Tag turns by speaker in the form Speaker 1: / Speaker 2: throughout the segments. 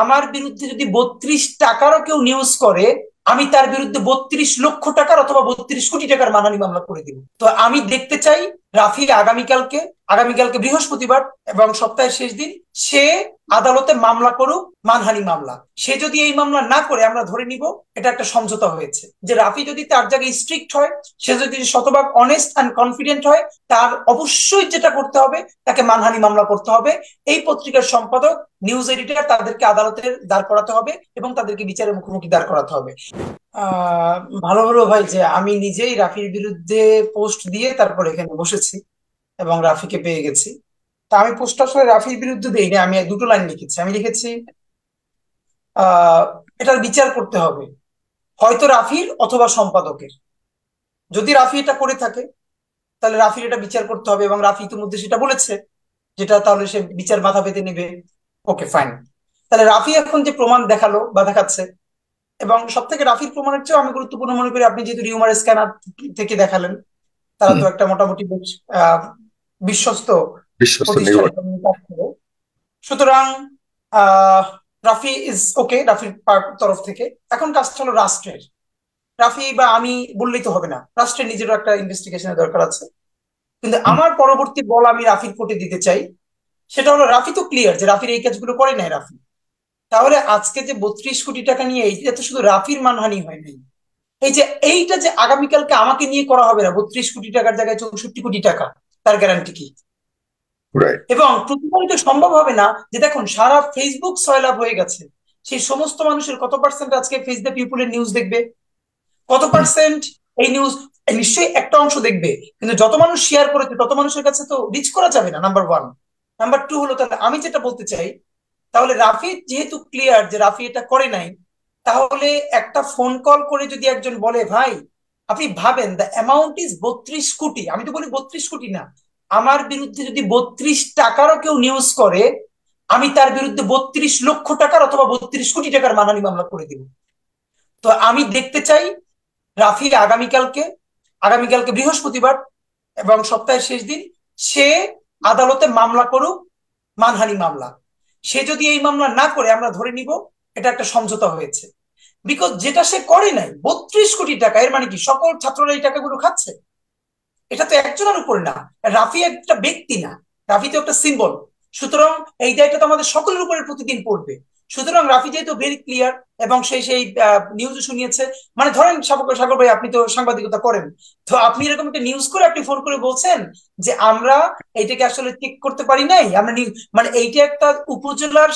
Speaker 1: আমার বিরুদ্ধে যদি 32 টাকারও কেউ নিউজ করে, আমি তার বিরুদ্ধে 32 লক্ষ টাকার অথবা 32 কোটি টাকার মানহানি মামলা করে দিব। তো আমি দেখতে চাই রাফি আগামীকালকে আগামীকালকে বৃহস্পতিবার এবং সপ্তাহের শেষ দিন সে আদালতে মামলা করুক, মানহানি মামলা। সে যদি এই মামলা না করে, আমরা ধরে নিব এটা একটা সমঝোতা হয়েছে, যে রাফি যদি তার জায়গায় স্ট্রিক্ট হয়, সে যদি শতভাগ অনেস্ট অ্যান্ড কনফিডেন্ট হয়, তার অবশ্যই যেটা করতে হবে, তাকে মানহানি মামলা করতে হবে। এই পত্রিকার সম্পাদক, নিউজ এডিটর, তাদেরকে আদালতে দাঁড় করাতে হবে এবং তাদেরকে বিচারের মুখোমুখি দাঁড় করাতে হবে। আহ ভালো হলো ভাই যে আমি নিজেই রাফির বিরুদ্ধে পোস্ট দিয়ে তারপর এখানে বসেছি এবং রাফিকে পেয়ে গেছি। তা আমি পোস্ট আসলে রাফির বিরুদ্ধে দেইনি, আমি দুটো লাইন লিখেছি। আমি লিখেছি আহ এটার বিচার করতে হবে, হয়তো রাফির অথবা সম্পাদকের। যদি রাফি এটা করে থাকে, তাহলে রাফির এটা বিচার করতে হবে, এবং রাফি ইতিমধ্যে সেটা বলেছে, যেটা তাহলে সে বিচার মাথা পেতে নেবে। ওকে, ফাইন। তাহলে রাফি এখন যে প্রমাণ দেখালো বা দেখাচ্ছে, এবং সব থেকে রাফির প্রমাণের চেয়েও আমি গুরুত্বপূর্ণ মনে করি, আপনি যেহেতু রিউমার স্ক্যানার থেকে দেখালেন, তারা
Speaker 2: হুম।
Speaker 1: তো একটা মোটামুটি বেশ বিশ্বস্ত
Speaker 2: বিশ্বস্ত
Speaker 1: প্রতিষ্ঠান
Speaker 2: নির্ভর।
Speaker 1: এটা নিয়ে কাজ করে। সুতরাং আহ রাফি ইজ ওকে, রাফির তরফ থেকে। এখন কাজটা হলো রাষ্ট্রের। রাফি বা আমি বললেই তো হবে না, রাষ্ট্রের নিজেরও একটা ইনভেস্টিগেশনের দরকার আছে। কিন্তু
Speaker 2: হুম।
Speaker 1: আমার পরবর্তী বল আমি রাফির কোর্টে দিতে চাই। সেটা হলো, রাফি তো ক্লিয়ার যে রাফির এই কাজগুলো করে নাই রাফি। তাহলে আজকে যে 32 কোটি টাকা নিয়ে, এইটা তো শুধু রাফির মানহানি হয় নাই। এই যে এইটা যে আগামীকালকে আমাকে নিয়ে করা হবে না, 32 কোটি টাকার জায়গায় 64 কোটি টাকা, তার গ্যারান্টি কি?
Speaker 2: রাইট।
Speaker 1: এবং প্রতিফলিত সম্ভব হবে না। যে দেখুন, সারা ফেসবুক সয়লাব হয়ে গেছে, সেই সমস্ত মানুষের কত পার্সেন্ট আজকে ফেস দ্য পিপুলের নিউজ দেখবে? কত
Speaker 2: হুম।
Speaker 1: পার্সেন্ট এই নিউজ? নিশ্চয়ই একটা অংশ দেখবে, কিন্তু যত মানুষ শেয়ার করেছে তত মানুষের কাছে তো রিচ করা যাবে না, নাম্বার ওয়ান। নাম্বার টু হলো, তাহলে আমি যেটা বলতে চাই, তাহলে রাফি যেহেতু ক্লিয়ার যে রাফি এটা করে নাই, তাহলে একটা ফোন কল করে যদি একজন বলে, ভাই আপনি ভাবেন দ্য অ্যামাউন্ট ইজ 32 কোটি, আমি তো বলি 32 কোটি না, আমার বিরুদ্ধে যদি 32 টাকারও কেউ নিউজ করে, আমি তার বিরুদ্ধে 32 লক্ষ টাকার অথবা 32 কোটি টাকার মানহানি মামলা করে দিব। তো আমি দেখতে চাই রাফি আগামীকালকে বৃহস্পতিবার এবং সপ্তাহের শেষ দিন সে আদালতে মামলা করুক, মানহানি মামলা। সে যদি এই মামলা না করে, আমরা ধরে নিব এটা একটা সমঝোতা হয়েছে। বিকজ যেটা সে করে নাই, 32 কোটি টাকা, এর মানে কি সকল ছাত্ররা এই টাকাগুলো খাচ্ছে? এটা তো একজনের উপর না। রাফি একটা ব্যক্তি না, রাফি তো একটা সিম্বল। সুতরাং এই দায়টা তো আমাদের সকলের উপরে প্রতিদিন পড়বে। সুতরাং রাফি যেহেতু ভেরি ক্লিয়ার, এবং সেই নিউজ শুনিয়েছে, মানে ধরেন সাগর সাগর ভাই, আপনি তো সাংবাদিকতা করেন, তো আপনি এরকম একটা নিউজ করে আপনি ফোন করে বলছেন যে আমরা এইটাকে আসলে ঠিক করতে পারি নাই, আমরা মানে এইটা একটা উপজেলার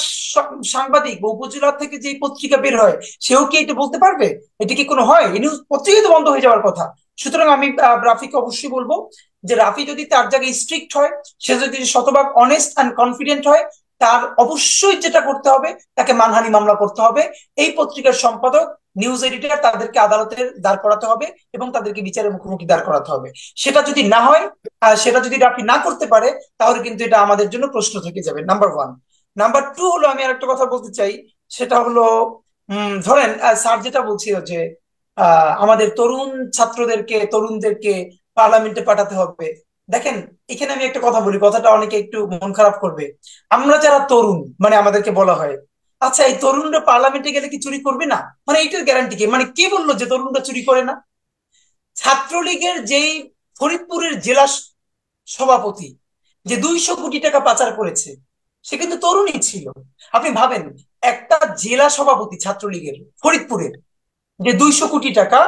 Speaker 1: সাংবাদিক বা উপজেলা থেকে যে পত্রিকা বের হয়, সেও কি এটা বলতে পারবে? এটা কি কোনো হয়? এই নিউজ পত্রিকাই তো বন্ধ হয়ে যাওয়ার কথা। সুতরাং আমি রাফিকে অবশ্যই বলবো যে রাফি যদি তার জায়গায় স্ট্রিক্ট হয়, সে যদি শতভাগ অনেস্ট অ্যান্ড কনফিডেন্ট হয়, তার অবশ্যই যেটা করতে হবে, তাকে মানহানি মামলা করতে হবে। এই পত্রিকার সম্পাদক, নিউজ এডিটর, তাদেরকে আদালতে দাঁড় করাতে হবে এবং তাদেরকে বিচারের মুখোমুখি দাঁড় করাতে হবে। সেটা যদি না হয়, সেটা যদি রাফি না করতে পারে, তাহলে কিন্তু এটা আমাদের জন্য প্রশ্ন থেকে যাবে, নাম্বার ওয়ান। নাম্বার টু হলো, আমি আরেকটা কথা বলতে চাই। সেটা হলো, ধরেন স্যার যেটা বলছিল যে আমাদের তরুণদেরকে পার্লামেন্টে পাঠাতে হবে। দেখেন, এখানে আমি একটা কথা বলি, কথাটা অনেকে একটু মন খারাপ করবে। আমরা যারা তরুণ, মানে আমাদেরকে বলা হয়, আচ্ছা এই তরুণরা পার্লামেন্টে গেলে কি চুরি করবে না? মানে এইটার গ্যারান্টি কি? মানে কে বললো যে তরুণরা চুরি করে না? ছাত্রলীগের যেই ফরিদপুরের জেলা সভাপতি, যে 200 কোটি টাকা পাচার করেছে, সে কিন্তু তরুণই ছিল। আপনি ভাবেন, একটা জেলা সভাপতি ছাত্রলীগের ফরিদপুরের, যে 200 কোটি টাকা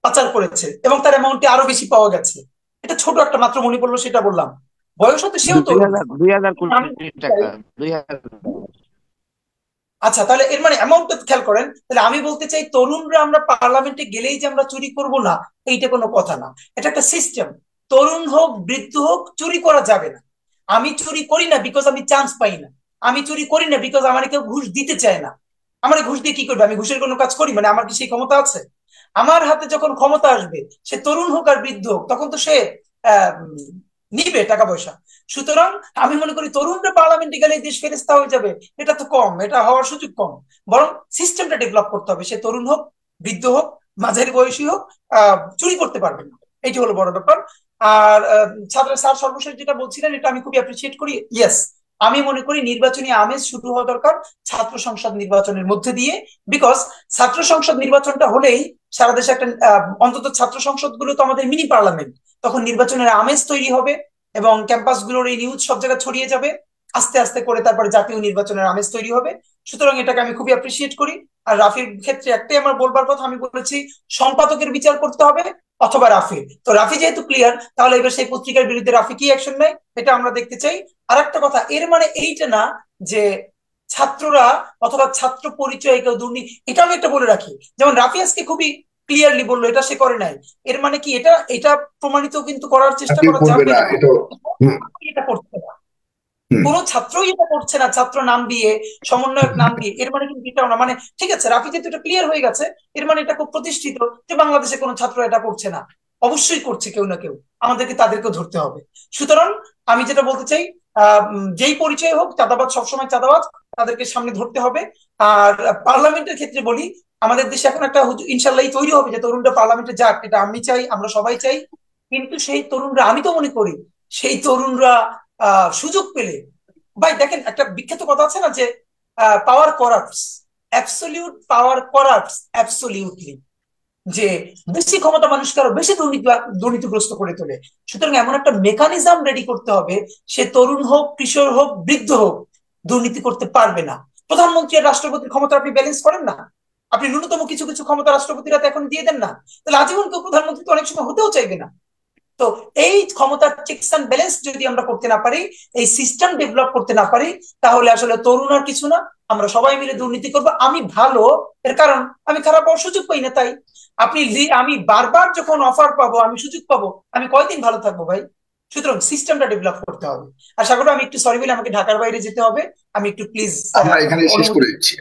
Speaker 1: পাচার করেছে, এবং তার অ্যামাউন্টে আরো বেশি পাওয়া গেছে। এটা ছোট একটা মাত্র মনে পড়লো, সেটা বললাম। বয়স হতে সেও
Speaker 3: দুই
Speaker 1: তরুণ।
Speaker 3: হাজার দুই হাজার
Speaker 1: আমি
Speaker 3: কোটি
Speaker 1: বলতে চাই,
Speaker 3: টাকা 2000।
Speaker 1: আচ্ছা তাহলে এর মানে অ্যামাউন্টটা খেয়াল করেন। তাহলে আমি বলতে চাই, তরুণরা আমরা পার্লামেন্টে গেলেই যে আমরা চুরি করব না, এইটা কোনো কথা না। এটা একটা সিস্টেম। তরুণ হোক বৃদ্ধ হোক, চুরি করা যাবে না। আমি চুরি করি না বিকজ আমি চান্স পাই না। আমি চুরি করি না বিকজ আমার কেউ ঘুষ দিতে চায় না। আমার ঘুষ দিয়ে কি করবে? আমি ঘুষের কোনো কাজ করি? মানে আমার কি সেই ক্ষমতা আছে? আমার হাতে যখন ক্ষমতা আসবে, সে তরুণ হোক আর বৃদ্ধ হোক, তখন তো সে নিবে টাকা পয়সা। সুতরাং আমি মনে করি, তরুণরা পার্লামেন্টে গেলে দেশ ফেরেস্তা হয়ে যাবে, এটা তো কম, এটা হওয়ার সুযোগ কম। বরং সিস্টেমটা ডেভেলপ করতে হবে, সে তরুণ হোক, বৃদ্ধ হোক, মাঝারি বয়সী হোক, চুরি করতে পারবে না। এটি হলো বড় ব্যাপার। আর ছাত্র স্যার সর্বশেষ যেটা বলছিলেন, এটা আমি খুবই অ্যাপ্রিসিয়েট করি। ইয়েস, আমি মনে করি নির্বাচনী আমেজ শুরু হওয়া দরকার ছাত্র সংসদ নির্বাচনের মধ্যে দিয়ে। বিকজ ছাত্র সংসদ নির্বাচনটা হলেই সারা দেশে একটা অন্তত ছাত্র সংসদ গুলো তো আমাদের মিনি পার্লামেন্ট, তখন নির্বাচনের আমেজ তৈরি হবে এবং ক্যাম্পাস গুলোর এই নিউজ সব জায়গায় ছড়িয়ে যাবে। আস্তে আস্তে করে তারপরে জাতীয় নির্বাচনের আমেজ তৈরি হবে। সুতরাং এটাকে আমি খুবই অ্যাপ্রিসিয়েট করি। আর রাফির ক্ষেত্রে একটাই আমার বলবার কথা, আমি বলেছি সম্পাদকের বিচার করতে হবে অথবা রাফি। তো রাফি যেহেতু ক্লিয়ার, তাহলে এবার সেই পত্রিকার বিরুদ্ধে রাফি কি অ্যাকশন নেয় এটা আমরা দেখতে চাই। আর একটা কথা, এর মানে এইটা না যে ছাত্ররা অথবা ছাত্র পরিচয় কেউ দুর্নীতি, এটা আমি একটা বলে রাখি। যেমন রাফি আজকে খুবই ক্লিয়ারলি বললো এটা সে করে নাই, এর মানে কি এটা এটা প্রমাণিত কিন্তু করার চেষ্টা
Speaker 2: কেউ
Speaker 1: করা
Speaker 2: করবে
Speaker 1: যাবে
Speaker 2: না
Speaker 1: না
Speaker 2: এটা। হুম।
Speaker 1: এটা করতে না।
Speaker 2: হুম।
Speaker 1: কোন ছাত্রই এটা করছে না ছাত্র নাম দিয়ে, সমন্বয়ক নাম দিয়ে, এর মানে কিন্তু এটাও না। মানে ঠিক আছে, রাফি যেহেতু এটা ক্লিয়ার হয়ে গেছে, এর মানে এটা খুব প্রতিষ্ঠিত যে বাংলাদেশে কোনো ছাত্র এটা করছে না। অবশ্যই করছে কেউ না কেউ, আমাদেরকে তাদেরকেও ধরতে হবে। সুতরাং আমি যেটা বলতে চাই, যেই পরিচয় হোক, চাঁদাবাজ সবসময় চাঁদাবাজ, তাদেরকে সামনে ধরতে হবে। আর পার্লামেন্টের ক্ষেত্রে বলি, আমাদের দেশে এখন একটা ইনশাল্লাহ তৈরি হবে যে তরুণরা পার্লামেন্টে যাক, এটা আমি চাই, আমরা সবাই চাই। কিন্তু সেই তরুণরা, আমি তো মনে করি সেই তরুণরা সুযোগ পেলে, ভাই দেখেন একটা বিখ্যাত কথা আছে না যে পাওয়ার করাপ্টস, অ্যাবসলিউট পাওয়ার করাপ্টস অ্যাবসলিউটলি, যে বেশি ক্ষমতা মানুষকে আরো বেশি দুর্নীতিগ্রস্ত করে তোলে। সুতরাং এমন একটা মেকানিজম রেডি করতে হবে, সে তরুণ হোক, কিশোর হোক, বৃদ্ধ হোক, দুর্নীতি করতে পারবে না। প্রধানমন্ত্রী আর রাষ্ট্রপতির ক্ষমতা আপনি ব্যালেন্স করেন না, আপনি ন্যূনতম কিছু কিছু ক্ষমতা রাষ্ট্রপতিরা তো এখন দিয়ে দেন না, তাহলে আজীবন কেউ প্রধানমন্ত্রী তো অনেক সময় হতেও চাইবে না। তো এই ক্ষমতার চেকস অ্যান্ড ব্যালেন্স যদি আমরা করতে না পারি, এই সিস্টেম ডেভেলপ করতে না পারি, তাহলে আসলে তরুণ আর কিছু না, আমরা সবাই মিলে দুর্নীতি করবো। আমি ভালো, এর কারণ আমি খারাপ হওয়ার সুযোগ পাই না তাই। আমি বারবার যখন অফার পাবো, আমি সুযোগ পাবো, আমি কয়দিন ভালো থাকবো ভাই? সুতরাং সিস্টেমটা ডেভেলপ করতে হবে। আর সাগর, আমি একটু সরি বলে আমাকে ঢাকার বাইরে যেতে হবে, আমি একটু প্লিজ
Speaker 2: আমরা এখানে শেষ করে
Speaker 1: অনুমতি।
Speaker 2: দিচ্ছি।